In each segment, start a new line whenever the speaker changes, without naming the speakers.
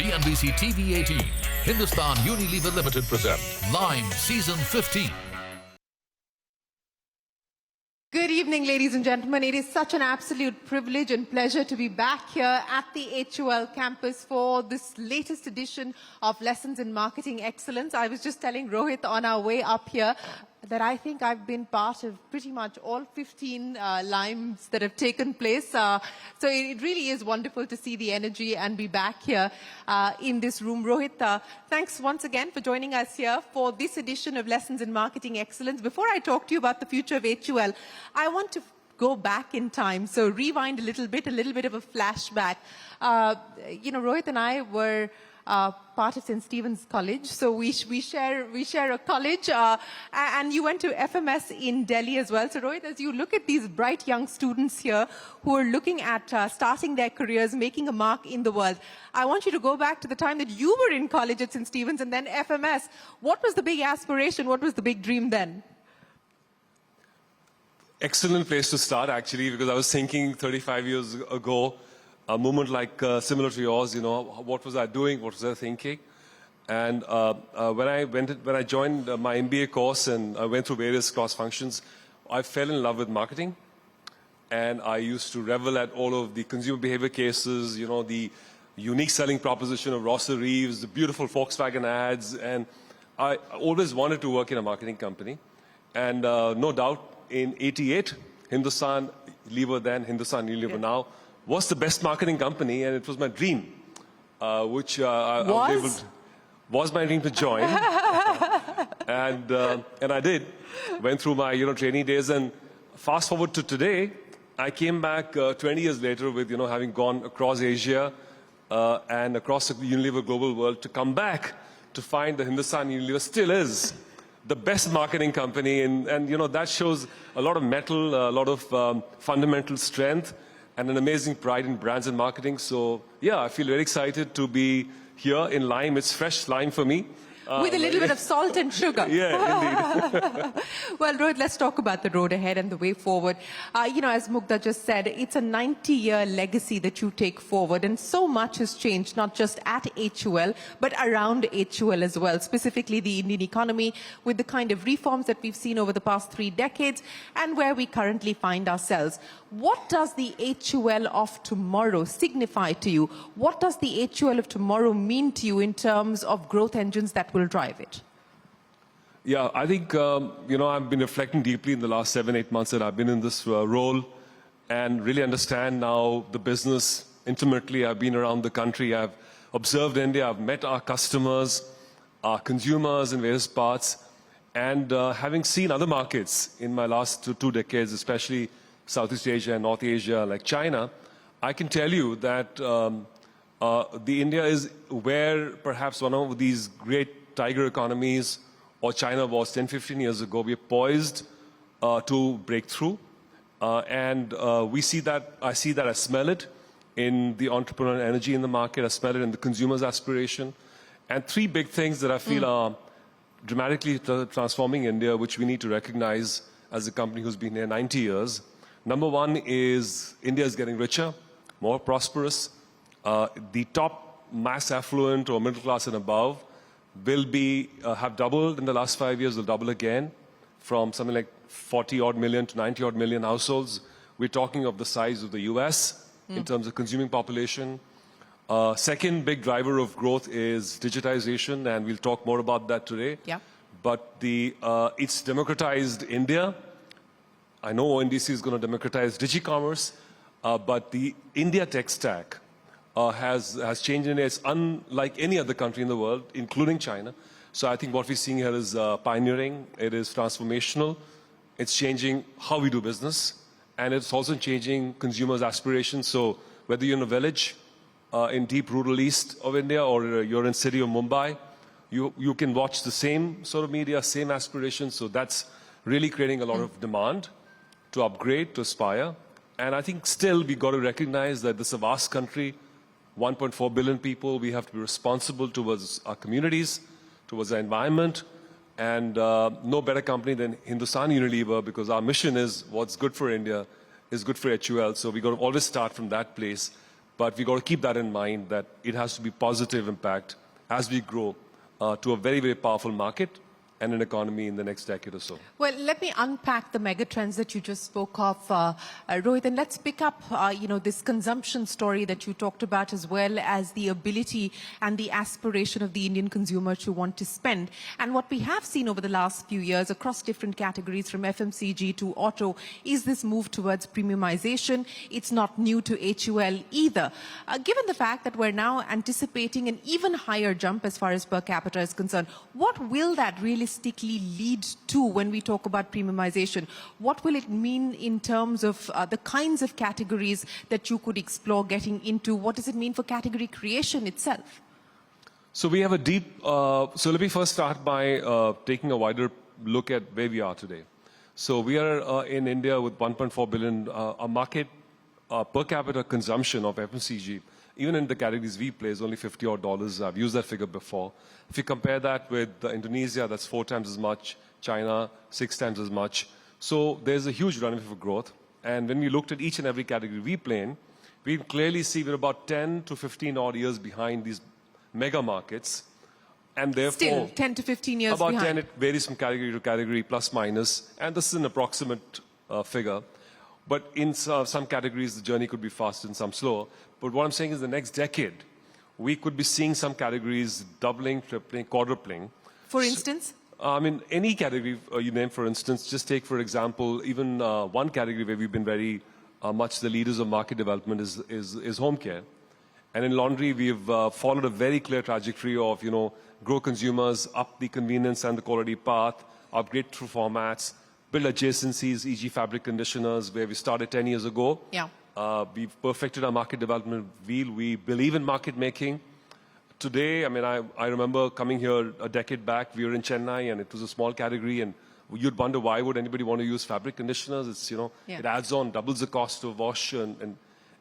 CNBC TV 18, Hindustan Unilever Limited present Lime Season 15.
Good evening, ladies and gentlemen. It is such an absolute privilege and pleasure to be back here at the HUL campus for this latest edition of Lessons in Marketing Excellence. I was just telling Rohit on our way up here that I think I've been part of pretty much all 15 limes that have taken place. So it really is wonderful to see the energy and be back here in this room. Rohit, thanks once again for joining us here for this edition of Lessons in Marketing Excellence. Before I talk to you about the future of HUL, I want to go back in time. So rewind a little bit of a flashback. Rohit and I were part of St. Stephen's College, so we share a college, and you went to FMS in Delhi as well. So Rohit, as you look at these bright young students here who are looking at starting their careers, making a mark in the world, I want you to go back to the time that you were in college at St. Stephen's and then FMS. What was the big aspiration? What was the big dream then?
Excellent place to start, actually, because I was thinking 35 years ago, a moment like similar to yours, what was I doing, what was I thinking? And when I joined my MBA course and I went through various cross functions, I fell in love with marketing. And I used to revel at all of the consumer behavior cases, the unique selling proposition of Rosser Reeves, the beautiful Volkswagen ads. And I always wanted to work in a marketing company. And no doubt, in '88, Hindustan Unilever now, was the best marketing company, and it was my dream, which was my dream to join, and I did. Went through my training days, and fast forward to today, I came back 20 years later with having gone across Asia and across the Unilever global world to come back to find that Hindustan Unilever still is the best marketing company, and that shows a lot of mettle, a lot of fundamental strength, and an amazing pride in brands and marketing. So, yeah, I feel very excited to be here in lime. It's fresh lime for me.
With a little bit of salt and sugar.
Yeah, indeed.
Well, Rohit, let's talk about the road ahead and the way forward. As Mugdha just said, it's a 90-year legacy that you take forward, and so much has changed, not just at HUL, but around HUL as well, specifically the Indian economy, with the kind of reforms that we've seen over the past 3 decades, and where we currently find ourselves. What does the HUL of tomorrow signify to you? What does the HUL of tomorrow mean to you in terms of growth engines that will drive it?
Yeah, I think, I've been reflecting deeply in the last 7-8 months that I've been in this role and really understand now the business intimately. I've been around the country. I've observed India. I've met our customers, our consumers in various parts. And having seen other markets in my last 2 decades, especially Southeast Asia and North Asia, like China, I can tell you that the India is where perhaps one of these great tiger economies or China was 10-15 years ago. We are poised to break through. And we see that, I smell it in the entrepreneurial energy in the market. I smell it in the consumer's aspiration. And 3 big things that I feel are dramatically transforming India, which we need to recognize as a company who's been here 90 years. Number 1 is India is getting richer, more prosperous. The top mass affluent or middle class and above will have doubled in the last 5 years, will double again from something like 40-odd million to 90-odd million households. We're talking of the size of the US in terms of consuming population. Second big driver of growth is digitization, and we'll talk more about that today.
Yeah.
But it's democratized India. I know ONDC is going to democratize digi-commerce, but the India tech stack has changed India. It's unlike any other country in the world, including China. So I think what we're seeing here is pioneering. It is transformational. It's changing how we do business, and it's also changing consumers' aspirations. So whether you're in a village in deep rural east of India or you're in city of Mumbai, you can watch the same sort of media, same aspirations. So that's really creating a lot of demand to upgrade, to aspire. And I think still we got to recognize that this is a vast country, 1.4 billion people. We have to be responsible towards our communities, towards the environment, and no better company than Hindustan Unilever, because our mission is what's good for India is good for HUL. So we got to always start from that place. But we got to keep that in mind that it has to be positive impact as we grow to a very, very powerful market and an economy in the next decade or so.
Well, let me unpack the mega trends that you just spoke of, Rohit, and let's pick up, this consumption story that you talked about, as well as the ability and the aspiration of the Indian consumer to want to spend. And what we have seen over the last few years across different categories, from FMCG to auto, is this move towards premiumization. It's not new to HUL either. Given the fact that we're now anticipating an even higher jump as far as per capita is concerned, what will that realistically lead to when we talk about premiumization? What will it mean in terms of the kinds of categories that you could explore getting into? What does it mean for category creation itself?
So we have a deep, so let me first start by taking a wider look at where we are today. So we are in India with 1.4 billion, a market per capita consumption of FMCG, even in the categories we play, is only $50 odd. I've used that figure before. If you compare that with Indonesia, that's 4 times as much, China, 6 times as much. So there's a huge runway for growth. And when we looked at each and every category we play in, we clearly see we're about 10 to 15 odd years behind these mega markets. And therefore,
Still 10 to 15 years
about
behind.
10, it varies from category to category, plus minus. And this is an approximate figure. But in some categories, the journey could be faster and some slower. But what I'm saying is the next decade, we could be seeing some categories doubling, tripling, quadrupling.
For instance?
I mean, any category you name, for instance, just take, for example, even one category where we've been very much the leaders of market development is home care. And in laundry, we've followed a very clear trajectory of, grow consumers, up the convenience and the quality path, upgrade through formats, build adjacencies, e.g. fabric conditioners, where we started 10 years ago.
Yeah.
We've perfected our market development wheel. We believe in market making. Today, I mean, I remember coming here a decade back, we were in Chennai, and it was a small category, and you'd wonder why would anybody want to use fabric conditioners? It's, it adds on, doubles the cost of wash, and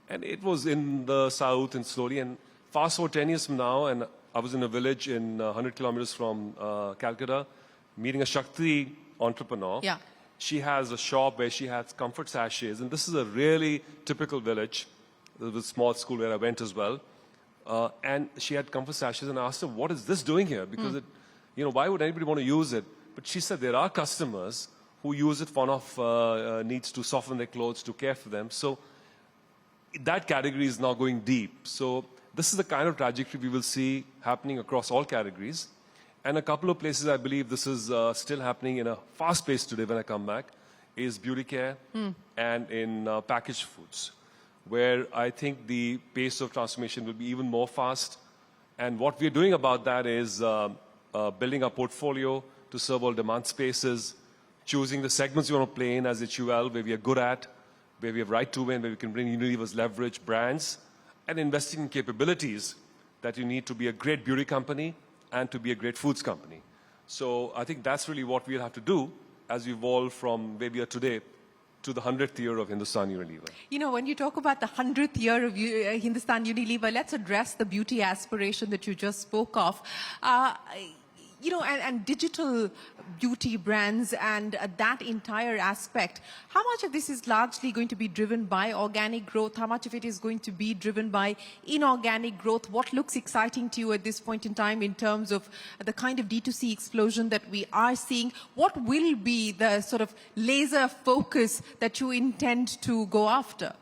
it was in the south and slowly, and fast forward 10 years from now, and I was in a village in 100 kilometers from Calcutta, meeting a Shakti entrepreneur.
Yeah.
She has a shop where she has comfort sachets, and this is a really typical village. There was a small school where I went as well. And she had comfort sachets, and I asked her, what is this doing here? Because, why would anybody want to use it? But she said there are customers who use it for one-off needs to soften their clothes, to care for them. So that category is now going deep. So this is the kind of trajectory we will see happening across all categories. And a couple of places I believe this is still happening in a fast pace today when I come back is beauty care and in packaged foods, where I think the pace of transformation will be even more fast. And what we're doing about that is building our portfolio to serve all demand spaces, choosing the segments we want to play in as HUL, where we are good at, where we have right to win, where we can bring Unilever's leverage brands, and investing in capabilities that you need to be a great beauty company and to be a great foods company. So I think that's really what we'll have to do as we evolve from where we are today to the 100th year of Hindustan Unilever.
When you talk about the 100th year of Hindustan Unilever, let's address the beauty aspiration that you just spoke of. And digital beauty brands and that entire aspect. How much of this is largely going to be driven by organic growth? How much of it is going to be driven by inorganic growth? What looks exciting to you at this point in time in terms of the kind of D2C explosion that we are seeing? What will be the sort of laser focus that you intend to go after?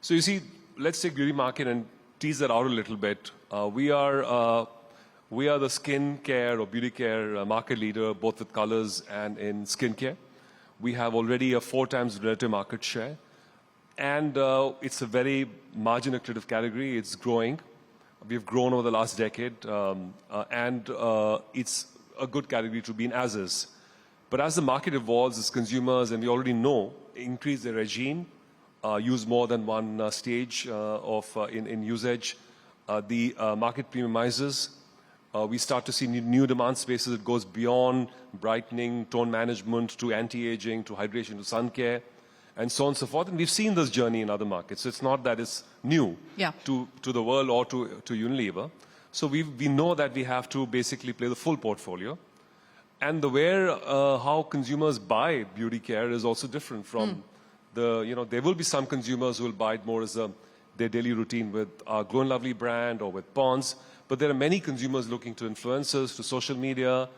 So you see, let's take beauty market and tease that out a little bit. We are the skin care or beauty care market leader, both with colors and in skin care. We have already a 4 times relative market share. And it's a very margin accretive category. It's growing. We've grown over the last decade. And it's a good category to be in as is. But as the market evolves, as consumers, and we already know, increase their regime, use more than one stage in usage, the market premiumizes. We start to see new demand spaces that goes beyond brightening, tone management, to anti-aging, to hydration, to sun care, and so on and so forth. And we've seen this journey in other markets. So it's not that it's new to the world or to Unilever. So we know that we have to basically play the full portfolio. And how consumers buy beauty care is also different from there will be some consumers who will buy it more as a their daily routine with our Glow & Lovely brand or with Pond's. But there are many consumers looking to influencers, to social media,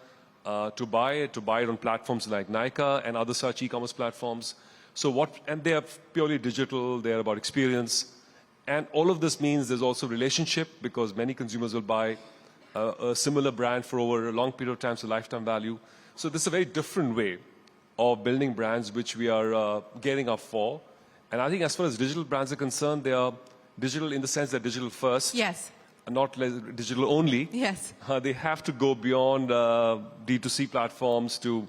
to buy it on platforms like Nykaa and other such e-commerce platforms. And they are purely digital, they are about experience. And all of this means there's also relationship, because many consumers will buy a similar brand for over a long period of time, so lifetime value. So this is a very different way of building brands, which we are gearing up for. And I think as far as digital brands are concerned, they are digital in the sense they're digital first.
Yes.
Not digital only.
Yes.
They have to go beyond D2C platforms to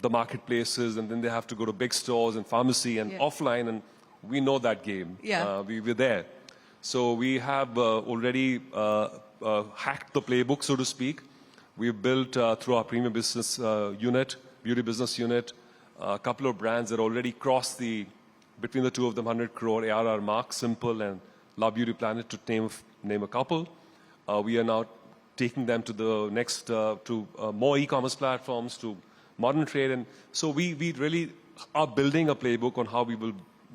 the marketplaces, and then they have to go to big stores and pharmacy and offline, and we know that game.
Yeah.
We were there. So we have already hacked the playbook, so to speak. We've built through our premium business unit, beauty business unit, a couple of brands that already crossed between the two of them, 100 crore ARR mark, Simple and Love Beauty Planet, to name a couple. We are now taking them to the next, to more e-commerce platforms, to modern trade. And so we really are building a playbook on how we will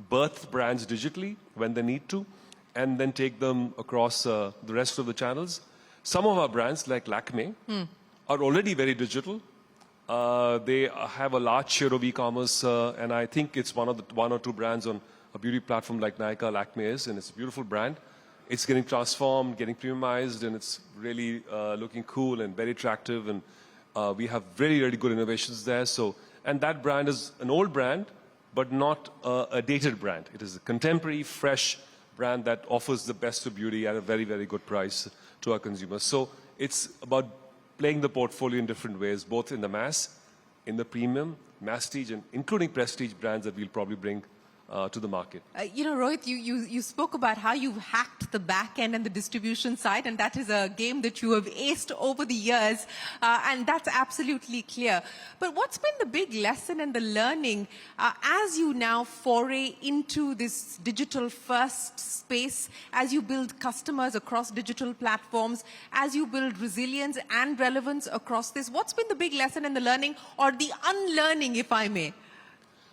birth brands digitally when they need to, and then take them across the rest of the channels. Some of our brands, like Lakme, are already very digital. They have a large share of e-commerce, and I think it's one or two brands on a beauty platform like Nykaa, Lakme is, and it's a beautiful brand. It's getting transformed, getting premiumized, and it's really looking cool and very attractive. And we have very, very good innovations there. And that brand is an old brand, but not a dated brand. It is a contemporary, fresh brand that offers the best of beauty at a very, very good price to our consumers. So it's about playing the portfolio in different ways, both in the mass, in the premium, masstige, and including prestige brands that we'll probably bring to the market.
Rohit, you spoke about how you've hacked the back end and the distribution side, and that is a game that you have aced over the years, and that's absolutely clear. But what's been the big lesson and the learning as you now foray into this digital first space, as you build customers across digital platforms, as you build resilience and relevance across this? What's been the big lesson and the learning, or the unlearning, if I may?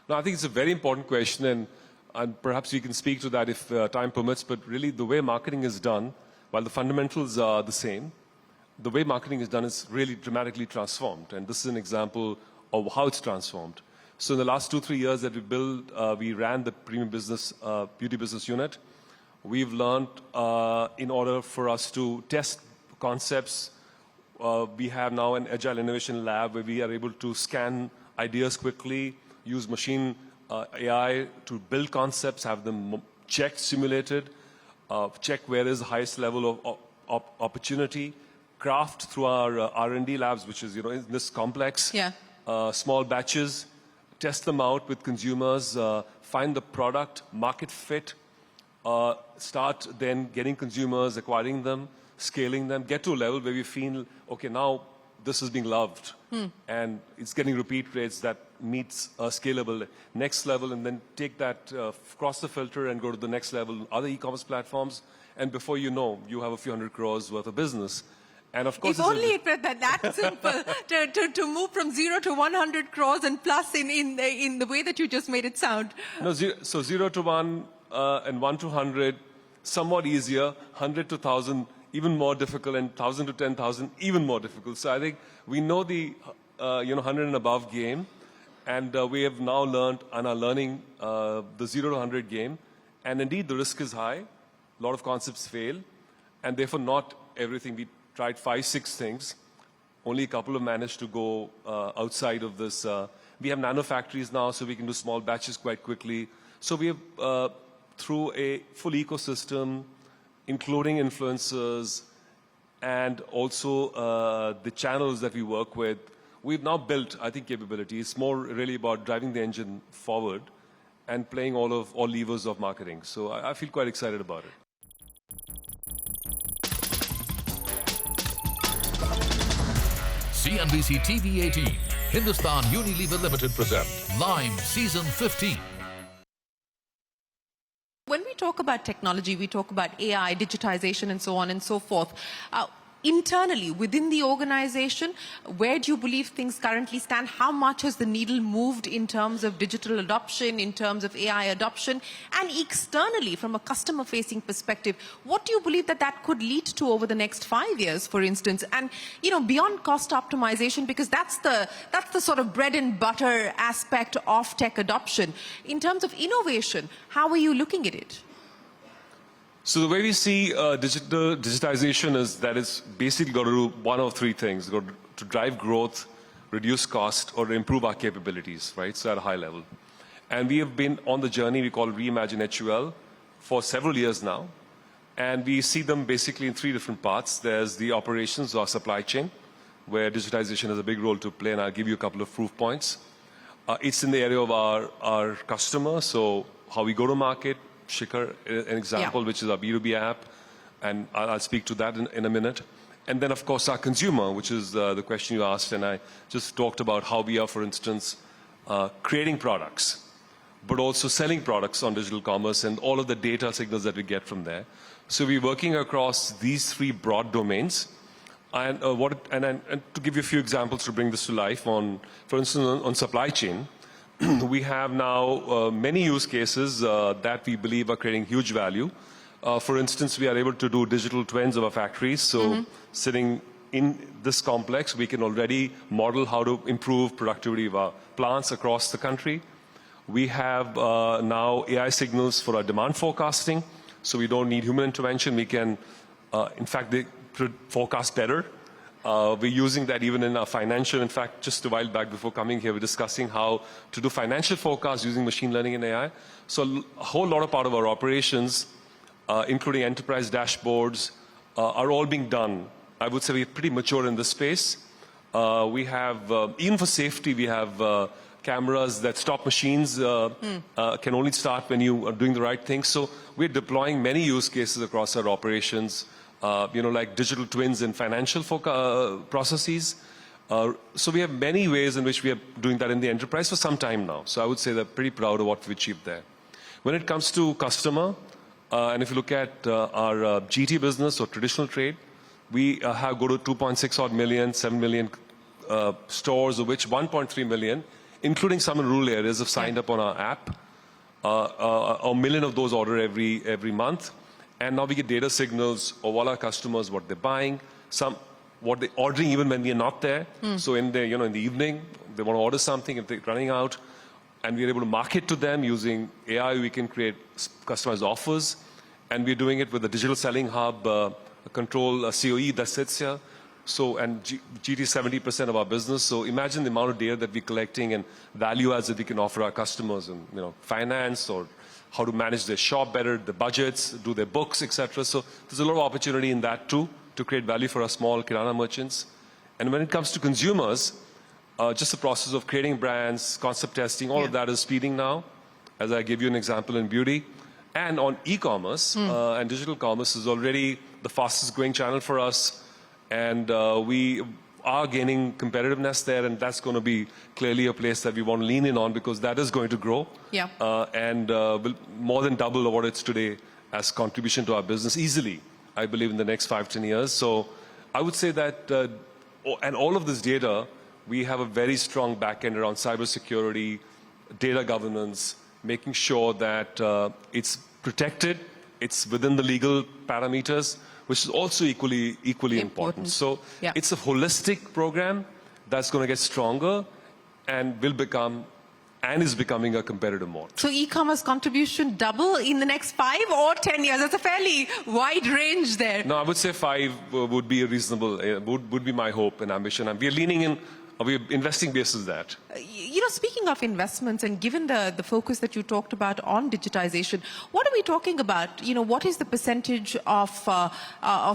No, I think it's a very important question, and perhaps we can speak to that if time permits, but really the way marketing is done, while the fundamentals are the same, the way marketing is done is really dramatically transformed, and this is an example of how it's transformed. So in the last 2-3 years that we ran the premium business, beauty business unit, we've learned in order for us to test concepts, we have now an agile innovation lab where we are able to scan ideas quickly, use machine AI to build concepts, have them checked, simulated, check where is the highest level of opportunity, craft through our R&D labs, which is in this complex, small batches, test them out with consumers, find the product, market fit, start then getting consumers, acquiring them, scaling them, get to a level where we feel, okay, now this is being loved, and it's getting repeat rates that meets a scalable next level, and then take that, cross the filter and go to the next level, other e-commerce platforms, and before you know, you have a few hundred crores worth of business. And of course,
if only it were that simple to move from 0 to 100 crores and plus in the way that you just made it sound.
No, so 0 to 1 and 1 to 100, somewhat easier. 100 to 1,000, even more difficult, and 1,000 to 10,000, even more difficult. So I think we know the 100 and above game, and we have now learned and are learning the 0 to 100 game. And indeed, the risk is high. A lot of concepts fail, and therefore not everything. We tried 5-6 things. Only a couple have managed to go outside of this. We have nano factories now, so we can do small batches quite quickly. So we have, through a full ecosystem, including influencers and also the channels that we work with, we've now built, I think, capability. It's more really about driving the engine forward and playing all levers of marketing. So I feel quite excited about it.
CNBC TV 18, Hindustan Unilever Limited present Lime Season 15.
When we talk about technology, we talk about AI, digitization, and so on and so forth. internally, within the organization, where do you believe things currently stand? How much has the needle moved in terms of digital adoption, in terms of AI adoption? And externally, from a customer-facing perspective, what do you believe that could lead to over the next 5 years, for instance? And, beyond cost optimization, because that's the sort of bread and butter aspect of tech adoption. In terms of innovation, how are you looking at it?
So the way we see digitization is that it's basically got to do one of three things: got to drive growth, reduce cost, or improve our capabilities, right? So at a high level. And we have been on the journey we call Reimagine HUL for several years now. And we see them basically in three different parts. There's the operations or supply chain, where digitization has a big role to play, and I'll give you a couple of proof points. It's in the area of our customers, so how we go to market. Shikhar, an example, which is our B2B app, and I'll speak to that in a minute. And then, of course, our consumer, which is the question you asked, and I just talked about how we are, for instance, creating products, but also selling products on digital commerce and all of the data signals that we get from there. So we're working across these three broad domains. And, to give you a few examples to bring this to life, for instance, on supply chain, we have now many use cases that we believe are creating huge value. For instance, we are able to do digital twins of our factories. So sitting in this complex, we can already model how to improve productivity of our plants across the country. We have now AI signals for our demand forecasting. So we don't need human intervention. We can, in fact, they forecast better. We're using that even in our financial. In fact, just a while back before coming here, we're discussing how to do financial forecasts using machine learning and AI. So a whole lot of part of our operations, including enterprise dashboards, are all being done. I would say we're pretty mature in this space. We have, even for safety, we have cameras that stop machines, can only start when you are doing the right thing. So we're deploying many use cases across our operations. Like digital twins in financial processes. So we have many ways in which we are doing that in the enterprise for some time now. So I would say they're pretty proud of what we achieved there. When it comes to customer, and if you look at our GT business or traditional trade, we have go to 2.6 odd million, 7 million stores, of which 1.3 million, including some in rural areas, have signed up on our app. A million of those order every month. And now we get data signals of all our customers, what they're buying, what they're ordering even when we are not there. So in the evening, they want to order something, if they're running out, and we're able to market to them using AI. We can create customized offers, and we're doing it with the digital selling hub, a control COE that sits here. So, and GT is 70% of our business. So imagine the amount of data that we're collecting and value adds that we can offer our customers in finance or how to manage their shop better, the budgets, do their books, etc. So there's a lot of opportunity in that too, to create value for our small kirana merchants. And when it comes to consumers, just the process of creating brands, concept testing, all of that is speeding now, as I give you an example in beauty. And on e-commerce, and digital commerce is already the fastest growing channel for us. And we are gaining competitiveness there, and that's going to be clearly a place that we want to lean in on, because that is going to grow. And will more than double what it's today as contribution to our business easily, I believe, in the next 5-10 years. So I would say that, and all of this data, we have a very strong backend around cybersecurity, data governance, making sure that it's protected, it's within the legal parameters, which is also equally important. So it's a holistic program that's going to get stronger and will become and is becoming a competitive moat.
So e-commerce contribution double in the next 5 or 10 years? That's a fairly wide range there.
No, I would say 5 would be a reasonable, would be my hope and ambition. And we're leaning in, we're investing basis that.
Speaking of investments, and given the focus that you talked about on digitization, what are we talking about? What is the percentage of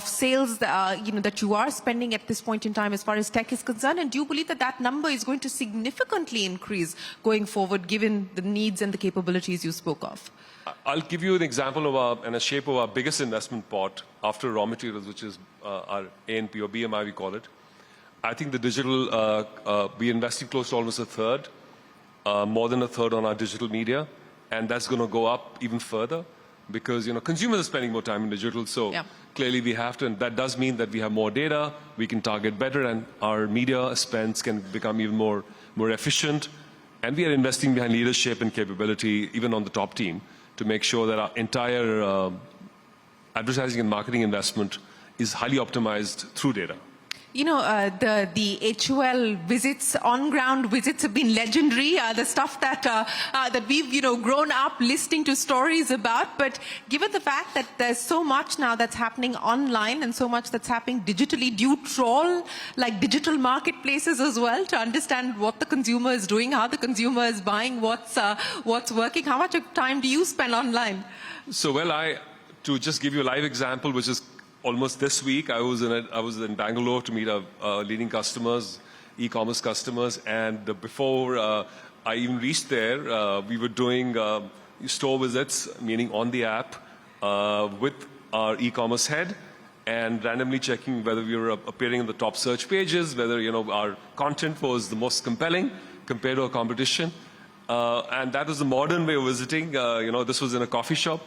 sales that you are spending at this point in time as far as tech is concerned? And do you believe that number is going to significantly increase going forward, given the needs and the capabilities you spoke of?
I'll give you an example of and a shape of our biggest investment pot after raw materials, which is our A&P or BMI, we call it. I think the digital, we're investing close to almost a third, more than a third on our digital media, and that's going to go up even further. because, consumers are spending more time in digital. So
Yeah.
clearly we have to, and that does mean that we have more data, we can target better, and our media spends can become even more efficient. And we are investing behind leadership and capability, even on the top team, to make sure that our entire advertising and marketing investment is highly optimized through data.
The HUL visits, on-ground visits have been legendary. The stuff that we've, grown up listening to stories about. But given the fact that there's so much now that's happening online and so much that's happening digitally, do you trawl like digital marketplaces as well to understand what the consumer is doing, how the consumer is buying, what's working? How much of time do you spend online?
So, to just give you a live example, which is almost this week, I was in Bangalore to meet our leading customers, e-commerce customers, and before I even reached there, we were doing store visits, meaning on the app, with our e-commerce head, and randomly checking whether we were appearing in the top search pages, whether our content was the most compelling compared to our competition, and that was the modern way of visiting. This was in a coffee shop.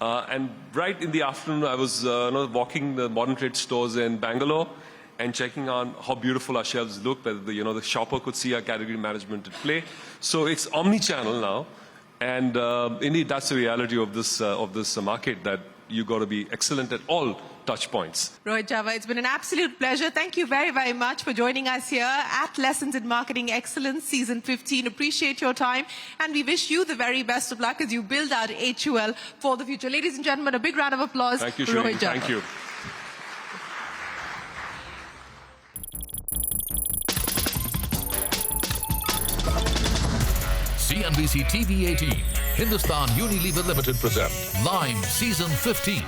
And right in the afternoon, I was walking the modern trade stores in Bangalore and checking on how beautiful our shelves look, whether the shopper could see our category management at play. So it's omni-channel now, and indeed that's the reality of this market, that you got to be excellent at all touch points.
Rohit Java, it's been an absolute pleasure. Thank you very, very much for joining us here at Lessons in Marketing Excellence Season 15. Appreciate your time, and we wish you the very best of luck as you build out HUL for the future. Ladies and gentlemen, a big round of applause.
Thank you,
Rohit Java.
Thank you.
CNBC TV 18, Hindustan Unilever Limited present Lime Season 15.